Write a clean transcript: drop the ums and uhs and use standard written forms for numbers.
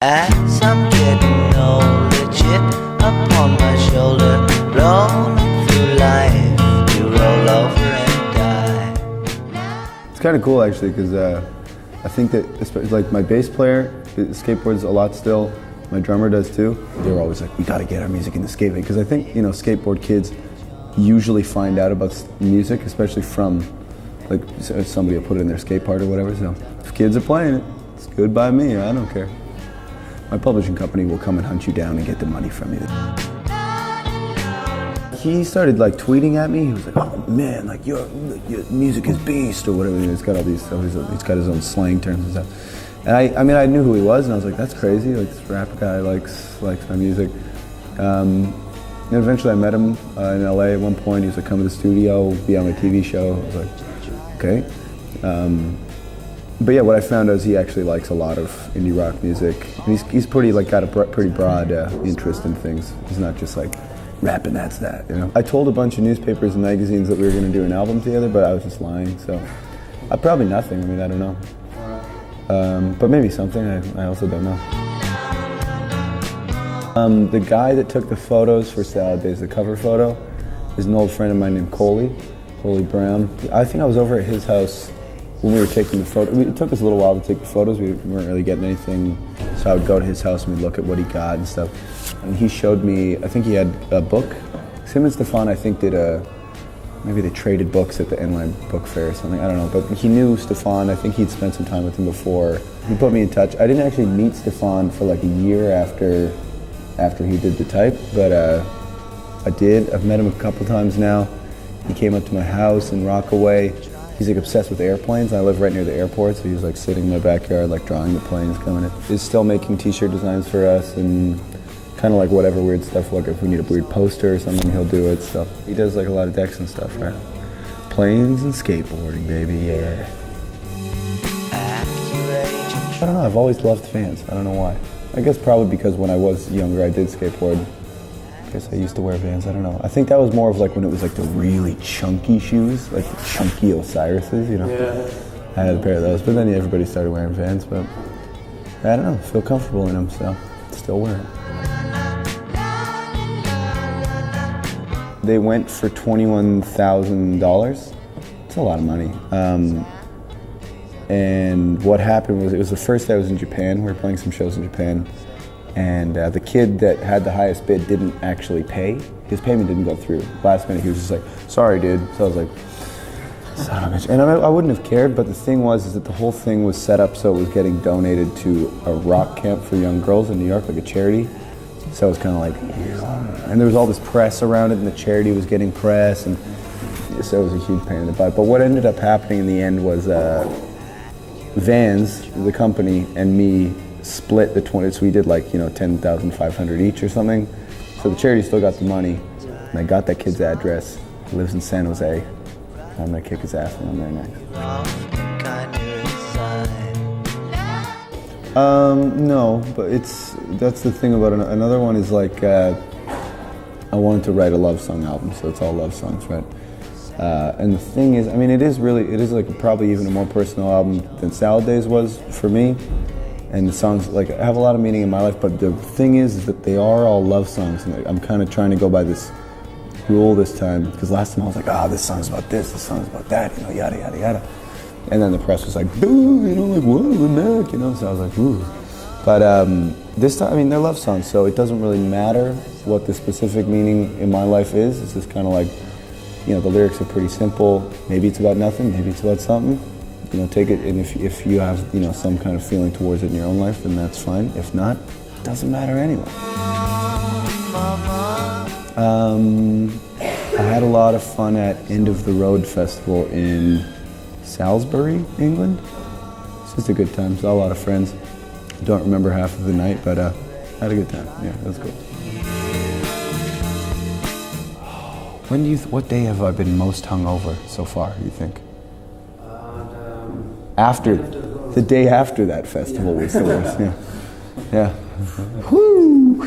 As I'm getting old, a chip upon my shoulder, blown through life to roll over and die. It's kind of cool actually, because I think that especially like my bass player skateboards a lot still. My drummer does too. They were always like, we got to get our music into skateboarding, because I think skateboard kids usually find out about music, especially from like somebody will put it in their skate park or whatever. So if kids are playing it, it's good by me. I don't care. My publishing company will come and hunt you down and get the money from you. He started like tweeting at me. He was like, "Oh man, like your music is beast," or whatever. He's got all these stuff. He's got his own slang terms and stuff. And I mean, I knew who he was, and I was like, "That's crazy. Like this rap guy likes my music." And eventually, I met him in LA at one point. He was like, "Come to the studio, be on my TV show." I was like, "Okay." But yeah, what I found out is he actually likes a lot of indie rock music. And he's pretty like got a pretty broad interest in things. He's not just like rap and that's that, you know. I told a bunch of newspapers and magazines that we were going to do an album together, but I was just lying. So probably nothing. I mean, I don't know. But maybe something. I also don't know. The guy that took the photos for Salad Days, the cover photo, is an old friend of mine named Coley Brown. I think I was over at his house when we were taking the photo. It took us a little while to take the photos. We weren't really getting anything, so I would go to his house and we'd look at what he got and stuff. And he showed me, I think he had a book. Him and Stefan, I think, maybe they traded books at the NY Book Fair or something, I don't know. But he knew Stefan, I think he'd spent some time with him before. He put me in touch. I didn't actually meet Stefan for like a year after he did the type, but I did. I've met him a couple times now. He came up to my house in Rockaway. He's like obsessed with airplanes. I live right near the airport, so he was like sitting in my backyard, like drawing the planes coming in. He's still making t-shirt designs for us and kind of like whatever weird stuff, like if we need a weird poster or something, he'll do it. So he does like a lot of decks and stuff, right? Planes and skateboarding, baby, yeah. I don't know, I've always loved Vans. I don't know why. I guess probably because when I was younger, I did skateboard. I guess I used to wear Vans, I don't know. I think that was more of like when it was like the really chunky shoes, like the chunky Osiris's, you know? Yeah. I had a pair of those, but then everybody started wearing Vans, but I don't know, feel comfortable in them, so still wear them. They went for $21,000. It's a lot of money. And what happened was, it was the first day I was in Japan. We were playing some shows in Japan. And the kid that had the highest bid didn't actually pay. His payment didn't go through. Last minute, he was just like, "Sorry, dude." So I was like, son of a bitch. And I wouldn't have cared, but the thing was that the whole thing was set up so it was getting donated to a rock camp for young girls in New York, like a charity. So it was kind of like, and there was all this press around it, and the charity was getting press, and so it was a huge pain in the butt. But what ended up happening in the end was Vans, the company, and me split the 20, so we did like, $10,500 each or something. So the charity still got the money, and I got that kid's address. He lives in San Jose. I'm gonna kick his ass when I'm there next. No, but that's the thing about it. Another one is like, I wanted to write a love song album, so it's all love songs, right? And the thing is, I mean, it is like probably even a more personal album than Salad Days was for me. And the songs like have a lot of meaning in my life, but the thing is that they are all love songs, and I'm kind of trying to go by this rule this time, because last time I was like, this song's about this song's about that, yada yada yada. And then the press was like, boo, like, whoa, Mac, so I was like, ooh. But this time, I mean, they're love songs, so it doesn't really matter what the specific meaning in my life is. It's just kind of like, the lyrics are pretty simple. Maybe it's about nothing, maybe it's about something. Take it, and if you have, some kind of feeling towards it in your own life, then that's fine. If not, it doesn't matter anyway. I had a lot of fun at End of the Road Festival in Salisbury, England. It's just a good time. Saw a lot of friends. Don't remember half of the night, but had a good time. Yeah, it was good. What day have I been most hungover so far, you think? The day after that festival was the worst. Yeah. Woo!